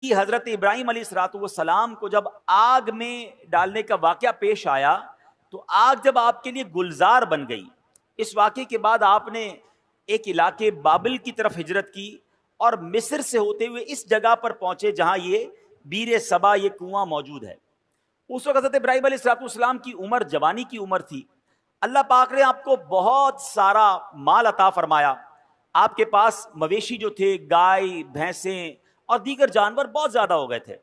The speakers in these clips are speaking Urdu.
کہ حضرت ابراہیم علیہ الصلوۃ والسلام کو جب آگ میں ڈالنے کا واقعہ پیش آیا تو آگ جب آپ کے لیے گلزار بن گئی، اس واقعے کے بعد آپ نے ایک علاقے بابل کی طرف ہجرت کی اور مصر سے ہوتے ہوئے اس جگہ پر پہنچے جہاں یہ بیر سبا، یہ کنواں موجود ہے۔ اس وقت حضرت ابراہیم علیہ الصلوۃ والسلام کی عمر جوانی کی عمر تھی۔ اللہ پاک نے آپ کو بہت سارا مال عطا فرمایا، آپ کے پاس مویشی جو تھے، گائے، بھینسیں اور دیگر جانور بہت زیادہ ہو گئے تھے،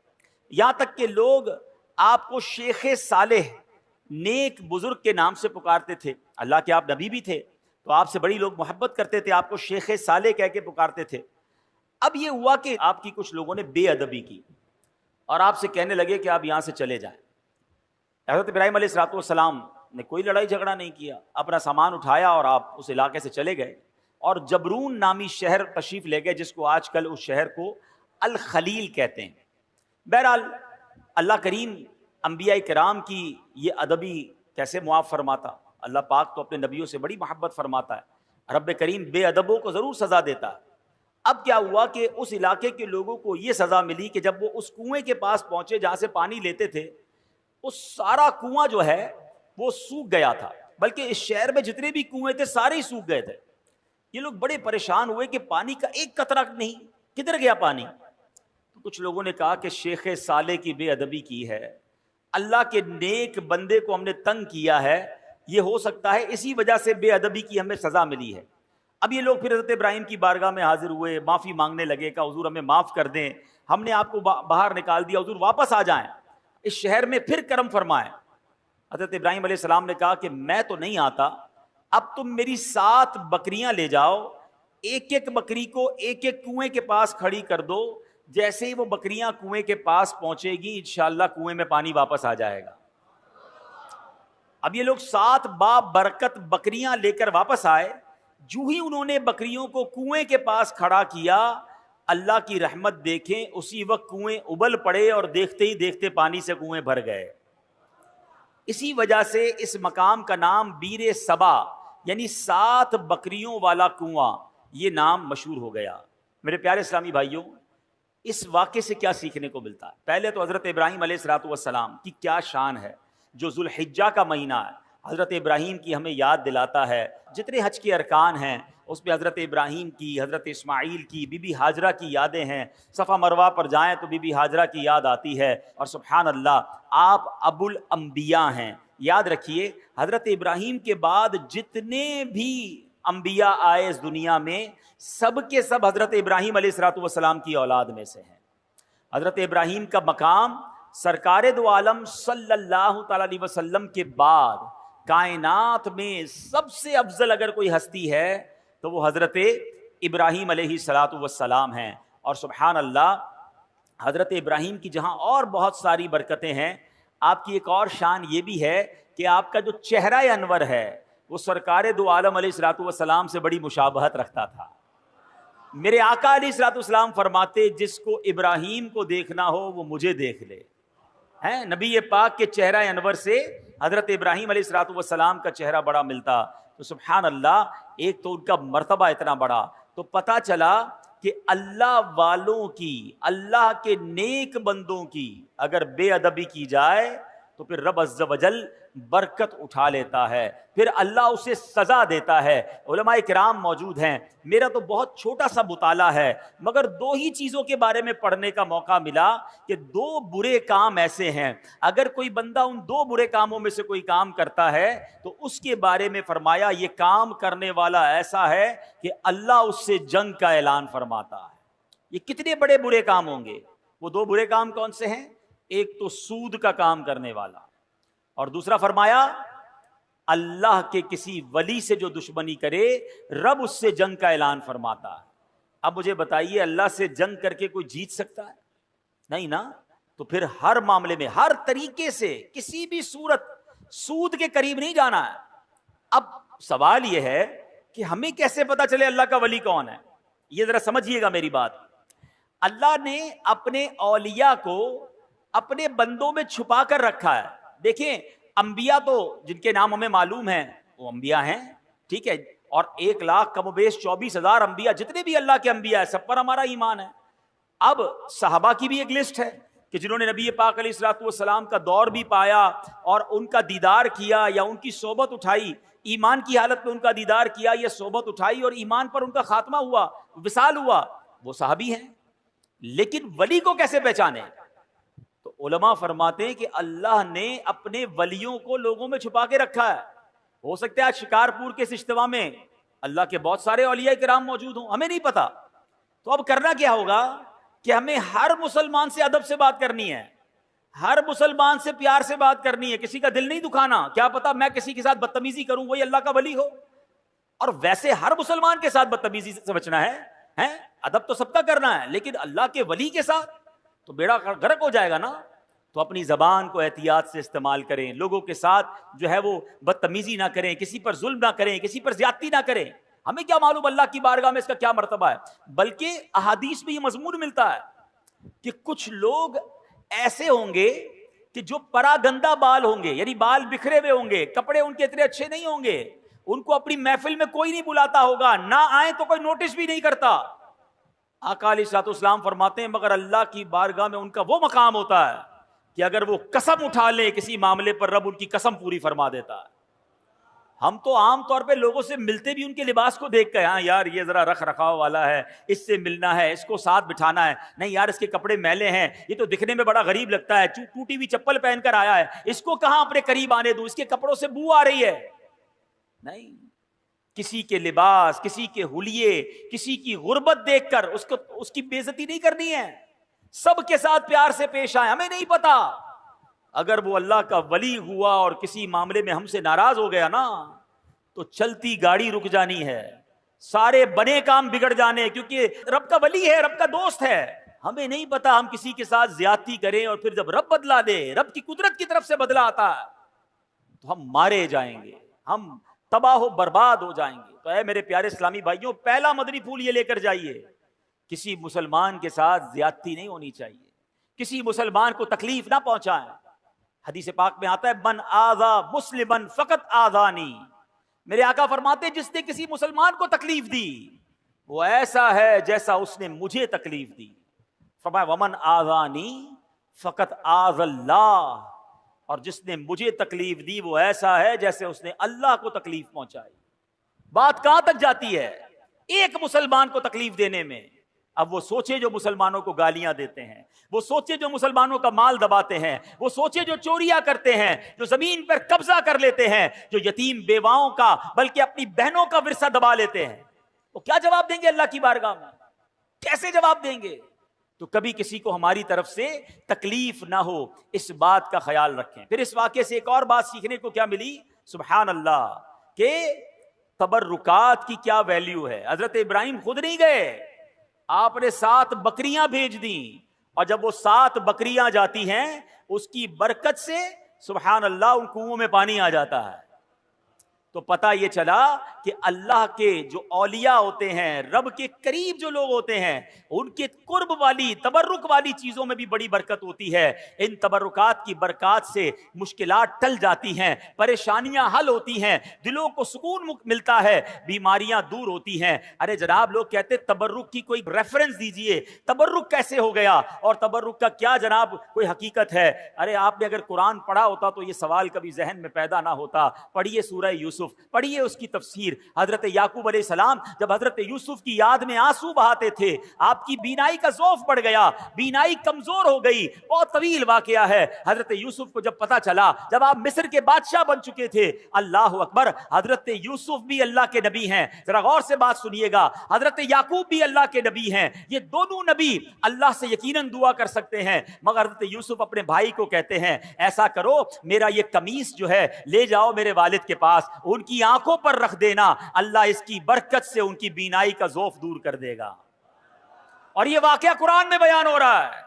یہاں تک کہ لوگ آپ کو شیخ صالح، نیک بزرگ کے نام سے پکارتے تھے۔ اللہ کے آپ نبی بھی تھے تو آپ سے بڑی لوگ محبت کرتے تھے، آپ کو شیخ صالح کہہ کے پکارتے تھے۔ اب یہ ہوا کہ آپ کی کچھ لوگوں نے بے ادبی کی اور آپ سے کہنے لگے کہ آپ یہاں سے چلے جائیں۔ حضرت ابراہیم علیہ الصلوۃ والسلام نے کوئی لڑائی جھگڑا نہیں کیا، اپنا سامان اٹھایا اور آپ اس علاقے سے چلے گئے اور جبرون نامی شہر تشریف لے گئے، جس کو آج کل اس شہر کو الخلیل کہتے ہیں۔ بہرحال اللہ کریم انبیاء کرام کی یہ ادبی کیسے معاف فرماتا؟ اللہ پاک تو اپنے نبیوں سے بڑی محبت فرماتا ہے، رب کریم بے ادبوں کو ضرور سزا دیتا ہے۔ اب کیا ہوا کہ اس علاقے کے لوگوں کو یہ سزا ملی کہ جب وہ اس کنویں کے پاس پہنچے جہاں سے پانی لیتے تھے، اس سارا کنواں جو ہے وہ سوکھ گیا تھا، بلکہ اس شہر میں جتنے بھی کنویں تھے سارے ہی سوکھ گئے تھے۔ یہ لوگ بڑے پریشان ہوئے کہ پانی کا ایک قطرہ نہیں، کدھر گیا پانی؟ تو کچھ لوگوں نے کہا کہ شیخ صالح کی بے ادبی کی ہے، اللہ کے نیک بندے کو ہم نے تنگ کیا ہے، یہ ہو سکتا ہے اسی وجہ سے بے ادبی کی ہمیں سزا ملی ہے۔ اب یہ لوگ پھر حضرت ابراہیم کی بارگاہ میں حاضر ہوئے، معافی مانگنے لگے کہ حضور ہمیں معاف کر دیں، ہم نے آپ کو باہر نکال دیا، حضور واپس آ جائیں، اس شہر میں پھر کرم فرمائیں۔ حضرت ابراہیم علیہ السلام نے کہا کہ میں تو نہیں آتا، اب تم میری 7 بکریاں لے جاؤ، ایک ایک بکری کو ایک ایک کنویں کے پاس کھڑی کر دو، جیسے ہی وہ بکریاں کنویں کے پاس پہنچے گی انشاءاللہ کنویں میں پانی واپس آ جائے گا۔ اب یہ لوگ 7 برکت بکریاں لے کر واپس آئے، جو ہی انہوں نے بکریوں کو کنویں کے پاس کھڑا کیا، اللہ کی رحمت دیکھیں، اسی وقت کنویں ابل پڑے اور دیکھتے ہی دیکھتے پانی سے کنویں بھر گئے۔ اسی وجہ سے اس مقام کا نام بیر سبا یعنی 7 بکریوں والا کنواں، یہ نام مشہور ہو گیا۔ میرے پیارے اسلامی بھائیوں، اس واقعے سے کیا سیکھنے کو ملتا ہے؟ پہلے تو حضرت ابراہیم علیہ الصلوۃ والسلام کی کیا شان ہے، جو ذوالحجہ کا مہینہ ہے حضرت ابراہیم کی ہمیں یاد دلاتا ہے۔ جتنے حج کے ارکان ہیں اس میں حضرت ابراہیم کی، حضرت اسماعیل کی، بی بی ہاجرہ کی یادیں ہیں۔ صفا مروہ پر جائیں تو بی بی ہاجرہ کی یاد آتی ہے، اور سبحان اللہ آپ ابو الانبیاء ہیں۔ یاد رکھیے حضرت ابراہیم کے بعد جتنے بھی انبیاء آئے اس دنیا میں، سب کے سب حضرت ابراہیم علیہ الصلوۃ والسلام کی اولاد میں سے ہیں۔ حضرت ابراہیم کا مقام سرکار دو عالم صلی اللہ تعالی علیہ وسلم کے بعد کائنات میں سب سے افضل اگر کوئی ہستی ہے تو وہ حضرت ابراہیم علیہ الصلوۃ والسلام ہیں۔ اور سبحان اللہ حضرت ابراہیم کی جہاں اور بہت ساری برکتیں ہیں، آپ کی ایک اور شان یہ بھی ہے کہ آپ کا جو چہرہ انور ہے وہ سرکار دو عالم علیہ الصلوۃ والسلام سے بڑی مشابہت رکھتا تھا۔ میرے آقا علیہ الصلوۃ والسلام فرماتے جس کو ابراہیم کو دیکھنا ہو وہ مجھے دیکھ لے، ہیں نبی پاک کے چہرہ انور سے حضرت ابراہیم علیہ الصلوۃ والسلام کا چہرہ بڑا ملتا۔ تو سبحان اللہ، ایک تو ان کا مرتبہ اتنا بڑا، تو پتہ چلا کہ اللہ والوں کی، اللہ کے نیک بندوں کی اگر بے ادبی کی جائے تو پھر رب عز و جل برکت اٹھا لیتا ہے، پھر اللہ اسے سزا دیتا ہے۔ علماء کرام موجود ہیں، میرا تو بہت چھوٹا سا مطالعہ ہے مگر 2 ہی چیزوں کے بارے میں پڑھنے کا موقع ملا کہ 2 برے کام ایسے ہیں، اگر کوئی بندہ ان 2 برے کاموں میں سے کوئی کام کرتا ہے تو اس کے بارے میں فرمایا یہ کام کرنے والا ایسا ہے کہ اللہ اس سے جنگ کا اعلان فرماتا ہے۔ یہ کتنے بڑے برے کام ہوں گے؟ وہ 2 برے کام کون سے ہیں؟ ایک تو سود کا کام کرنے والا، اور دوسرا فرمایا اللہ کے کسی ولی سے جو دشمنی کرے رب اس سے جنگ کا اعلان فرماتا ہے۔ اب مجھے بتائیے اللہ سے جنگ کر کے کوئی جیت سکتا ہے؟ نہیں نا۔ تو پھر ہر معاملے میں ہر طریقے سے کسی بھی صورت سود کے قریب نہیں جانا ہے۔ اب سوال یہ ہے کہ ہمیں کیسے پتا چلے اللہ کا ولی کون ہے؟ یہ ذرا سمجھیے گا میری بات۔ اللہ نے اپنے اولیاء کو اپنے بندوں میں چھپا کر رکھا ہے۔ دیکھیں انبیاء تو جن کے نام ہمیں معلوم ہیں وہ انبیاء ہیں، ٹھیک ہے، اور 1 لاکھ کم و بیش 24,000 انبیاء جتنے بھی اللہ کے انبیاء ہیں سب پر ہمارا ایمان ہے۔ اب صحابہ کی بھی ایک لسٹ ہے کہ جنہوں نے نبی پاک علیہ الصلوۃ والسلام کا دور بھی پایا اور ان کا دیدار کیا یا ان کی صحبت اٹھائی، ایمان کی حالت میں ان کا دیدار کیا یا صحبت اٹھائی اور ایمان پر ان کا خاتمہ ہوا، وصال ہوا، وہ صحابی ہیں۔ لیکن ولی کو کیسے پہچانے؟ تو علماء فرماتے ہیں کہ اللہ نے اپنے ولیوں کو لوگوں میں چھپا کے رکھا ہے۔ ہو سکتا ہے آج شکارپور کے اس اجتماع میں اللہ کے بہت سارے اولیاء کرام موجود ہوں، ہمیں نہیں پتا۔ تو اب کرنا کیا ہوگا کہ ہمیں ہر مسلمان سے ادب سے بات کرنی ہے، ہر مسلمان سے پیار سے بات کرنی ہے، کسی کا دل نہیں دکھانا۔ کیا پتا میں کسی کے ساتھ بدتمیزی کروں وہی اللہ کا ولی ہو، اور ویسے ہر مسلمان کے ساتھ بدتمیزی سے بچنا ہے۔ ادب تو سب کا کرنا ہے، لیکن اللہ کے ولی کے ساتھ تو بیڑا غرق ہو جائے گا نا۔ تو اپنی زبان کو احتیاط سے استعمال کریں، لوگوں کے ساتھ جو ہے وہ بدتمیزی نہ کریں، کسی پر ظلم نہ کریں، کسی پر زیادتی نہ کریں۔ ہمیں کیا معلوم اللہ کی بارگاہ میں اس کا کیا مرتبہ ہے، بلکہ احادیث میں یہ مضمون ملتا ہے کہ کچھ لوگ ایسے ہوں گے کہ جو پراگندہ بال ہوں گے، یعنی بال بکھرے ہوئے ہوں گے، کپڑے ان کے اتنے اچھے نہیں ہوں گے، ان کو اپنی محفل میں کوئی نہیں بلاتا ہوگا، نہ آئیں تو کوئی نوٹس بھی نہیں کرتا۔ آقا علیہ الصلوۃ والسلام فرماتے ہیں مگر اللہ کی بارگاہ میں ان کا وہ مقام ہوتا ہے کہ اگر وہ قسم اٹھا لیں کسی معاملے پر، رب ان کی قسم پوری فرما دیتا ہے۔ ہم تو عام طور پہ لوگوں سے ملتے بھی ان کے لباس کو دیکھ کے، ہاں یار یہ ذرا رکھ رکھاؤ والا ہے، اس سے ملنا ہے، اس کو ساتھ بٹھانا ہے، نہیں یار اس کے کپڑے میلے ہیں، یہ تو دکھنے میں بڑا غریب لگتا ہے، ٹوٹی ہوئی چپل پہن کر آیا ہے، اس کو کہاں اپنے قریب آنے دوں، اس کے کپڑوں سے بو آ رہی ہے۔ نہیں، کسی کے لباس، کسی کے حلیے، کسی کی غربت دیکھ کر اس کی بے عزتی نہیں کرنی ہے، سب کے ساتھ پیار سے پیش آئے۔ ہمیں نہیں پتا اگر وہ اللہ کا ولی ہوا اور کسی معاملے میں ہم سے ناراض ہو گیا نا تو چلتی گاڑی رک جانی ہے، سارے بنے کام بگڑ جانے، کیونکہ رب کا ولی ہے، رب کا دوست ہے۔ ہمیں نہیں پتا ہم کسی کے ساتھ زیادتی کریں اور پھر جب رب بدلا دے، رب کی قدرت کی طرف سے بدلا آتا ہے تو ہم مارے جائیں گے، ہم تباہ و برباد ہو جائیں گے۔ تو اے میرے پیارے اسلامی بھائیوں، پہلا مدنی پھول یہ لے کر جائیے، کسی مسلمان کے ساتھ زیادتی نہیں ہونی چاہیے، کسی مسلمان کو تکلیف نہ پہنچائیں۔ حدیث پاک میں آتا ہے من آذا مسلما فقط آذانی، میرے آقا فرماتے جس نے کسی مسلمان کو تکلیف دی وہ ایسا ہے جیسا اس نے مجھے تکلیف دی۔ فرمایا ومن آذانی فقط آذ اللہ، اور جس نے مجھے تکلیف دی وہ ایسا ہے جیسے اس نے اللہ کو تکلیف پہنچائی۔ بات کہاں تک جاتی ہے ایک مسلمان کو تکلیف دینے میں؟ اب وہ سوچے جو مسلمانوں کو گالیاں دیتے ہیں، وہ سوچے جو مسلمانوں کا مال دباتے ہیں، وہ سوچے جو چوریاں کرتے ہیں، جو زمین پر قبضہ کر لیتے ہیں، جو یتیم بیواؤں کا بلکہ اپنی بہنوں کا ورثہ دبا لیتے ہیں، وہ کیا جواب دیں گے اللہ کی بارگاہ میں؟ کیسے جواب دیں گے؟ تو کبھی کسی کو ہماری طرف سے تکلیف نہ ہو، اس بات کا خیال رکھیں۔ پھر اس واقعے سے ایک اور بات سیکھنے کو کیا ملی؟ سبحان اللہ، کہ تبرکات کی کیا ویلیو ہے۔ حضرت ابراہیم خود نہیں گئے، آپ نے 7 بکریاں بھیج دیں، اور جب وہ 7 بکریاں جاتی ہیں اس کی برکت سے سبحان اللہ ان کنووں میں پانی آ جاتا ہے۔ تو پتہ یہ چلا کہ اللہ کے جو اولیاء ہوتے ہیں، رب کے قریب جو لوگ ہوتے ہیں، ان کے قرب والی تبرک والی چیزوں میں بھی بڑی برکت ہوتی ہے۔ ان تبرکات کی برکات سے مشکلات ٹل جاتی ہیں، پریشانیاں حل ہوتی ہیں، دلوں کو سکون ملتا ہے، بیماریاں دور ہوتی ہیں۔ ارے جناب لوگ کہتے تبرک کی کوئی ریفرنس دیجئے، تبرک کیسے ہو گیا اور تبرک کا کیا جناب کوئی حقیقت ہے؟ ارے آپ نے اگر قرآن پڑھا ہوتا تو یہ سوال کبھی ذہن میں پیدا نہ ہوتا۔ پڑھیے سورہ یوسف، پڑھیے اس کی تفسیر۔ حضرت یعقوب علیہ السلام جب حضرت یوسف کی یاد میں آنسو بہاتے تھے، آپ کی بینائی کا ضعف بڑھ گیا، بینائی کمزور ہو گئی، بہت طویل واقعہ ہے۔ حضرت یوسف کو جب پتا چلا، جب آپ مصر کے بادشاہ بن چکے تھے، اللہ اکبر، حضرت یوسف بھی اللہ کے نبی ہیں، ذرا غور سے بات سنیے گا، حضرت یعقوب بھی اللہ کے نبی ہیں، یہ دونوں نبی اللہ سے یقیناً دعا کر سکتے ہیں، مگر حضرت یوسف اپنے بھائی کو کہتے ہیں ایسا کرو، میرا یہ قمیص جو ہے لے جاؤ میرے والد کے پاس، ان کی آنکھوں پر رکھ دینا، اللہ اس کی برکت سے ان کی بینائی کا ضعف دور کر دے گا۔ اور یہ واقعہ قرآن میں بیان ہو رہا ہے۔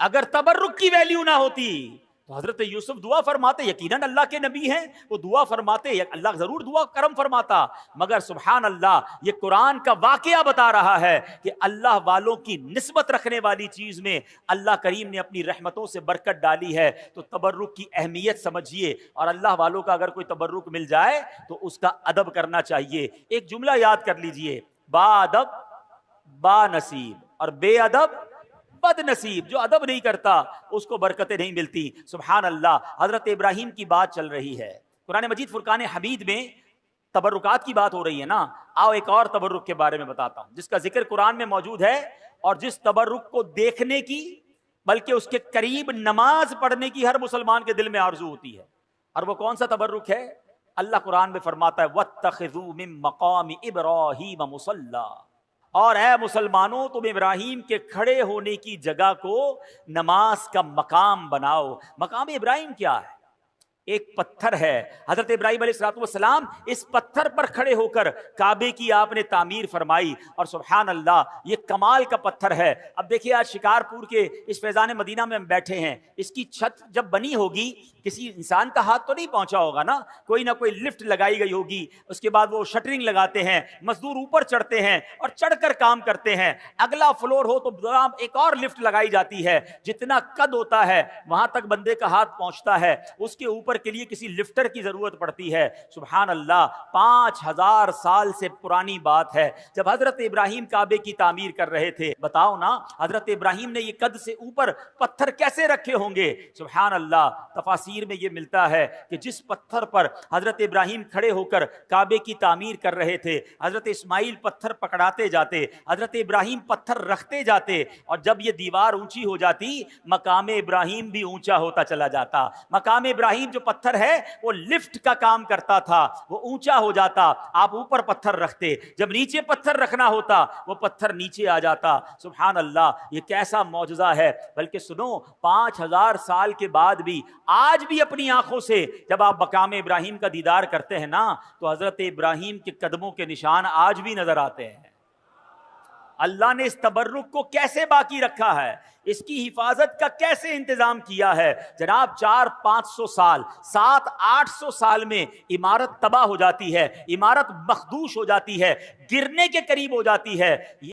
اگر تبرک کی ویلیو نہ ہوتی تو حضرت یوسف دعا فرماتے، یقیناً اللہ کے نبی ہیں، وہ دعا فرماتے، اللہ ضرور دعا کرم فرماتا، مگر سبحان اللہ یہ قرآن کا واقعہ بتا رہا ہے کہ اللہ والوں کی نسبت رکھنے والی چیز میں اللہ کریم نے اپنی رحمتوں سے برکت ڈالی ہے۔ تو تبرک کی اہمیت سمجھیے، اور اللہ والوں کا اگر کوئی تبرک مل جائے تو اس کا ادب کرنا چاہیے۔ ایک جملہ یاد کر لیجئے، با ادب با نصیب، اور بے ادب بد نصیب جو ادب نہیں کرتا اس کو برکتیں نہیں ملتی. سبحان اللہ. حضرت ابراہیم کی بات چل رہی ہے قرآن مجید فرقان حمید میں. تبرکات کی بات ہو رہی ہے نا. آؤ ایک اور تبرک کے بارے میں بتاتا ہوں جس کا ذکر قرآن میں موجود ہے, اور جس تبرک کو دیکھنے کی بلکہ اس کے قریب نماز پڑھنے کی ہر مسلمان کے دل میں آرزو ہوتی ہے. اور وہ کون سا تبرک ہے؟ اللہ قرآن میں فرماتا ہے وَاتَّخِذُوا مِن مَّقَامِ إِبْرَاهِيمَ مُصَلًّى, اور اے مسلمانوں تم ابراہیم کے کھڑے ہونے کی جگہ کو نماز کا مقام بناؤ. مقام ابراہیم کیا ہے؟ ایک پتھر ہے. حضرت ابراہیم علیہ السلام اس پتھر پر کھڑے ہو کر کعبے کی آپ نے تعمیر فرمائی, اور سبحان اللہ یہ کمال کا پتھر ہے. اب دیکھیے آج شکارپور کے اس فیضان مدینہ میں ہم بیٹھے ہیں, اس کی چھت جب بنی ہوگی کسی انسان کا ہاتھ تو نہیں پہنچا ہوگا نا, کوئی نہ کوئی لفٹ لگائی گئی ہوگی, اس کے بعد وہ شٹرنگ لگاتے ہیں, مزدور اوپر چڑھتے ہیں اور چڑھ کر کام کرتے ہیں. اگلا فلور ہو تو ایک اور لفٹ لگائی جاتی ہے, جتنا قد ہوتا ہے وہاں تک بندے کا ہاتھ پہنچتا ہے, اس کے اوپر کے لیے کسی لفٹر کی ضرورت پڑتی ہے. سبحان اللہ. 5000 سال سے پرانی بات ہے جب حضرت ابراہیم کعبے کی تعمیر کر رہے تھے. بتاؤ نا حضرت ابراہیم نے یہ قد سے اوپر پتھر کیسے رکھے ہوں گے؟ سبحان اللہ. تفاسیر میں یہ ملتا ہے کہ جس پتھر پر حضرت ابراہیم کھڑے ہو کر کعبے کی تعمیر کر رہے تھے, حضرت اسماعیل پتھر پکڑاتے جاتے, حضرت ابراہیم پتھر رکھتے جاتے, اور جب یہ دیوار اونچی ہو جاتی مقام ابراہیم بھی اونچا ہوتا چلا جاتا. مقام ابراہیم جو پتھر ہے وہ لفٹ کا کام کرتا تھا, وہ اونچا ہو جاتا, آپ اوپر پتھر رکھتے, جب نیچے پتھر رکھنا ہوتا وہ پتھر نیچے آ جاتا. سبحان اللہ. یہ کیسا معجزہ ہے. بلکہ سنو 5000 سال کے بعد بھی آج بھی اپنی آنکھوں سے جب آپ مقام ابراہیم کا دیدار کرتے ہیں نا تو حضرت ابراہیم کے قدموں کے نشان آج بھی نظر آتے ہیں. اللہ نے اس تبرک کو کیسے باقی رکھا ہے, اس کی حفاظت کا کیسے انتظام کیا ہے. جناب 400-500 سال 700-800 سال میں عمارت تباہ ہو جاتی ہے, عمارت مخدوش ہو جاتی ہے, گرنے کے قریب ہو جاتی ہے.